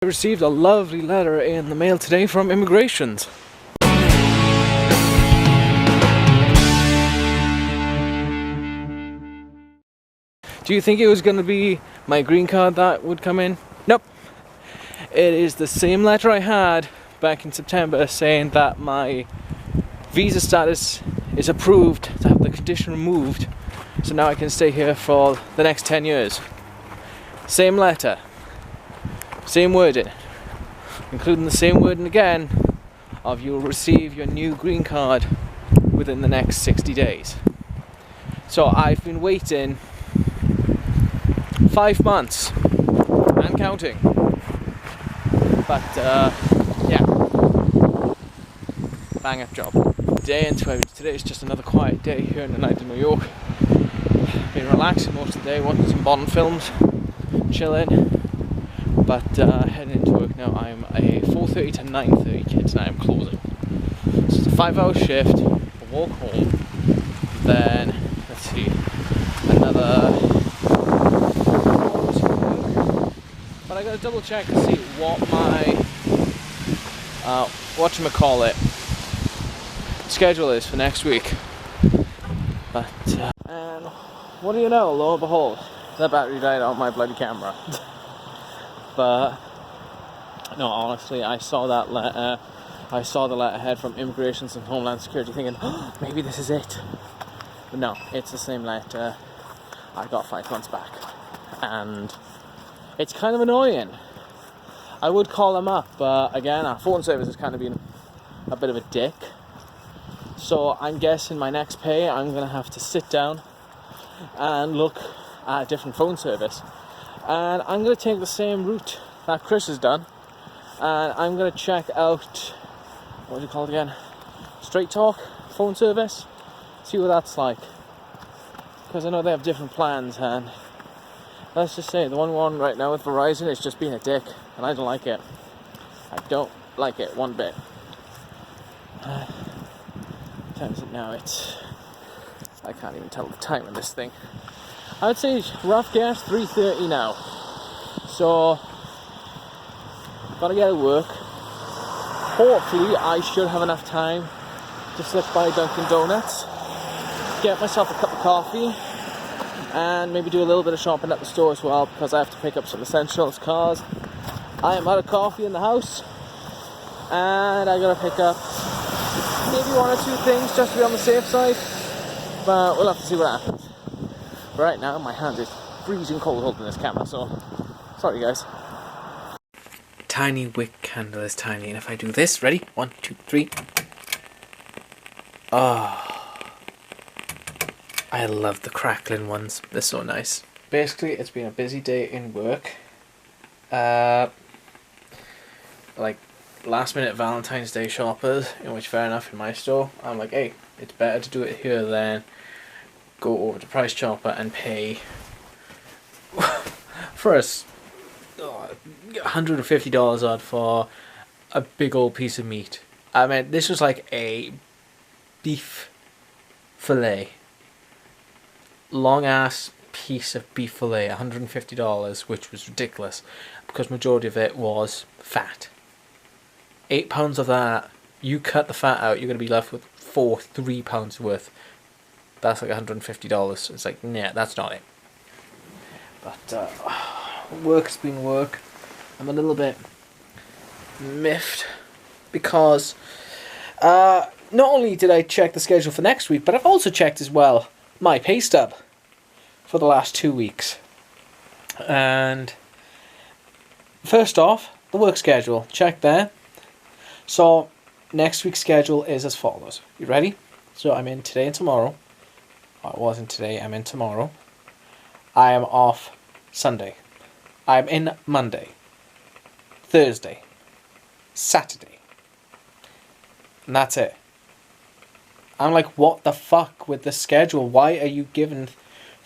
received a lovely letter in the mail today from Immigrations. Do you think it was going to be my green card that would come in? Nope. It is the same letter I had back in September saying that my visa status is approved to have the condition removed, so now I can stay here for the next 10 years. Same letter, same wording, including the same wording again of you'll receive your new green card within the next 60 days. So I've been waiting 5 months and counting. But yeah, bang up job. Today is just another quiet day here in the night of New York. Been relaxing most of the day, watching some Bond films, chilling. But heading into work now. I'm a 4:30 to 9:30 kid tonight. I'm closing. So it's a 5-hour shift. A walk home. Then let's see, another. But I gotta double check to see what my whatchamacallit schedule is for next week. But and what do you know, lo and behold, the battery died on my bloody camera. But no, honestly, I saw that letter. I saw the letterhead from Immigrations and Homeland Security, thinking, oh, maybe this is it. But no, it's the same letter I got 5 months back, and it's kind of annoying. I would call them up, but again, our phone service has kind of been a bit of a dick. So I'm guessing my next pay, I'm going to have to sit down and look at a different phone service. And I'm going to take the same route that Chris has done. And I'm going to check out, what do you call it again? Straight Talk phone service. See what that's like. Because I know they have different plans, and let's just say the one we're on right now with Verizon is just being a dick. And I don't like it. I don't like it one bit. What time is it now? I can't even tell the time on this thing. I would say rough guess 3:30 now. So gotta get to work. Hopefully I should have enough time to slip by Dunkin' Donuts, get myself a cup of coffee, and maybe do a little bit of shopping at the store as well, because I have to pick up some essentials, cause I am out of coffee in the house, and I gotta pick up maybe 1 or 2 things just to be on the safe side, but we'll have to see what happens. Right now, my hand is freezing cold holding this camera, so sorry guys. Tiny wick candle is tiny, and if I do this, ready? 1, 2, 3. Oh, I love the crackling ones. They're so nice. Basically, it's been a busy day in work. Like last minute Valentine's Day shoppers, in which fair enough in my store, I'm like, hey, it's better to do it here than go over to Price Chopper and pay for $150 odd for a big old piece of meat. I mean, this was like a beef fillet, long ass piece of beef fillet, $150, which was ridiculous because majority of it was fat. 8 pounds of that, you cut the fat out, you're going to be left with 3 pounds worth. That's like $150. It's like, nah, that's not it. But work's been work. I'm a little bit miffed because not only did I check the schedule for next week, but I've also checked as well my pay stub for the last 2 weeks. And first off, the work schedule, check there. So next week's schedule is as follows. You ready? So I'm in today and tomorrow. Oh, it wasn't today, I'm in tomorrow. I am off Sunday. I'm in Monday, Thursday, Saturday. And that's it. I'm like, what the fuck with the schedule? Why are you giving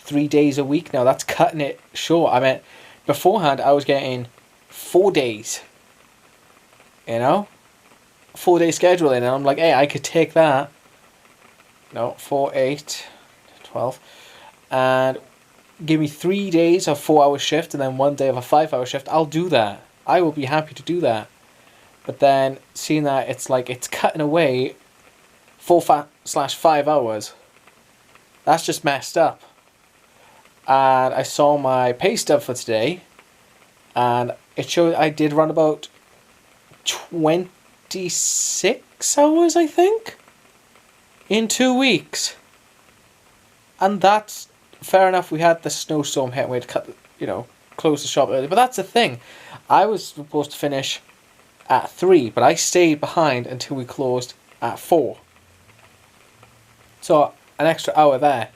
3 days a week now? That's cutting it short. I mean, beforehand I was getting 4 days. You know? 4-day scheduling, and I'm like, hey, I could take that. No, 4, 8, 12. And give me 3 days of 4-hour shift and then 1 day of a 5-hour shift. I'll do that. I will be happy to do that. But then seeing that it's cutting away 4/5 hours, that's just messed up. And I saw my pay stub for today, and it showed I did run about 26 hours, I think, in 2 weeks. And that's fair enough. We had the snowstorm hit and we had to close the shop early. But that's the thing. I was supposed to finish at 3, but I stayed behind until we closed at 4. So an extra hour there.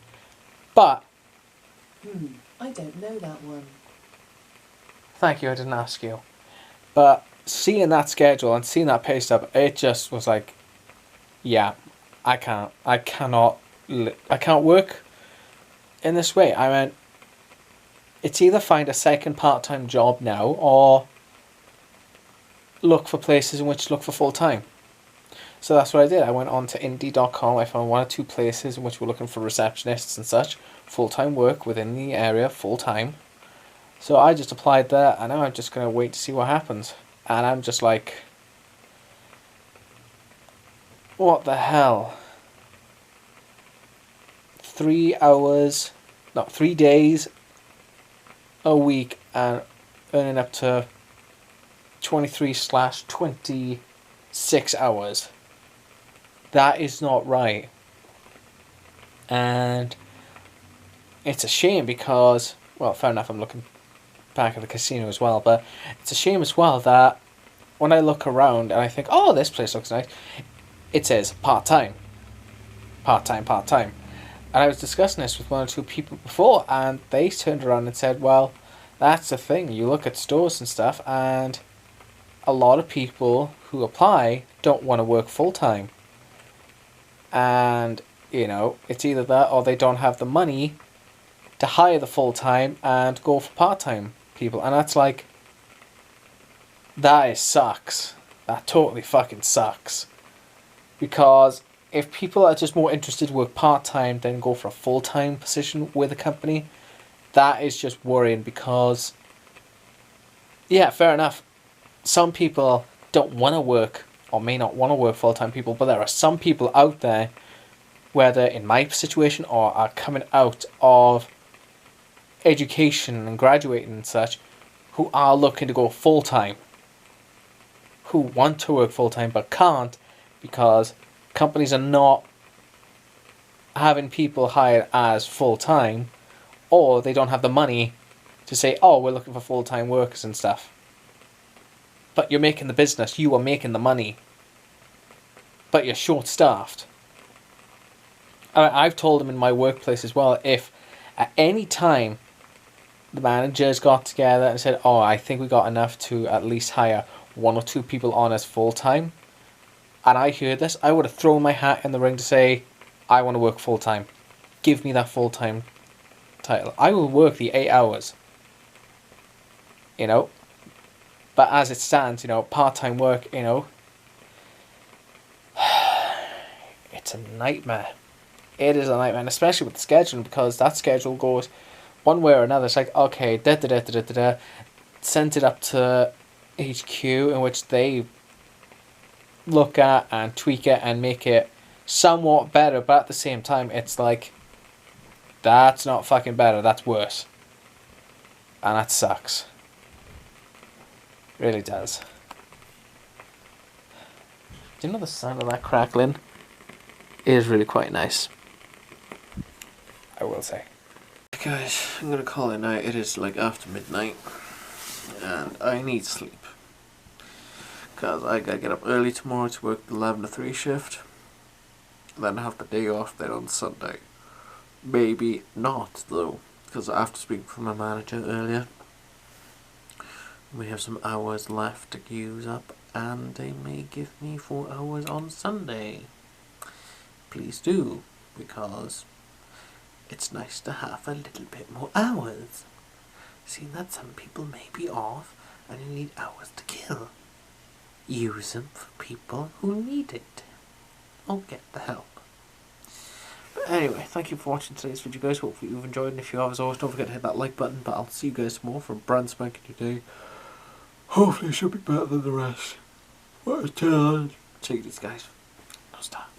But I don't know that one. thank you, I didn't ask you. But seeing that schedule and seeing that pay stub, it just was like, yeah, I can't work in this way. I mean, it's either find a second part-time job now or look for places in which to look for full-time. So that's what I did. I went on to Indeed.com. I found 1 or 2 places in which we're looking for receptionists and such. Full-time work within the area, full-time. So I just applied there, and now I'm just going to wait to see what happens. And I'm just like, what the hell? 3 days a week and earning up to 23/26 hours. That is not right. And it's a shame because, well, fair enough, I'm looking back at the casino as well, but it's a shame as well that when I look around and I think, oh, this place looks nice, it says part-time. Part-time, part-time. And I was discussing this with 1 or 2 people before, and they turned around and said, well, that's the thing. You look at stores and stuff, and a lot of people who apply don't want to work full-time. And, it's either that or they don't have the money to hire the full-time and go for part-time people. And that's like, that sucks. That totally fucking sucks. Because if people are just more interested to work part-time than go for a full-time position with a company, that is just worrying because, yeah, fair enough. Some people don't want to work or may not want to work full-time people, but there are some people out there, whether in my situation or are coming out of education and graduating and such, who are looking to go full-time, who want to work full-time but can't because companies are not having people hired as full-time, or they don't have the money to say, oh, we're looking for full-time workers and stuff. But you're making the business, you are making the money, but you're short-staffed. I've told them in my workplace as well, if at any time the managers got together and said, oh, I think we got enough to at least hire 1 or 2 people on as full-time, and I heard this, I would have thrown my hat in the ring to say, I want to work full-time. Give me that full-time title. I will work the 8 hours. But as it stands, part-time work, it's a nightmare. It is a nightmare, and especially with the scheduling, because that schedule goes one way or another. It's like, okay, sent it up to HQ, in which they look at and tweak it and make it somewhat better, but at the same time, it's like, that's not fucking better, that's worse. And that sucks. Really does. Do you know the sound of that crackling? It is really quite nice, I will say. Guys, I'm gonna call it night. It is like after midnight, and I need sleep. Because I gotta get up early tomorrow to work the 11 to 3 shift. Then have the day off then on Sunday. Maybe not, though. Because after speaking with my manager earlier, we have some hours left to use up, and they may give me 4 hours on Sunday. Please do, because it's nice to have a little bit more hours. Seeing that some people may be off and you need hours to kill. Use them for people who need it. Or get the help. But anyway, thank you for watching today's video, guys. Hopefully you've enjoyed, and if you have, as always, don't forget to hit that like button. But I'll see you guys tomorrow for a brand spanking new day. Hopefully it should be better than the rest. But until then, Take this, guys. No stop.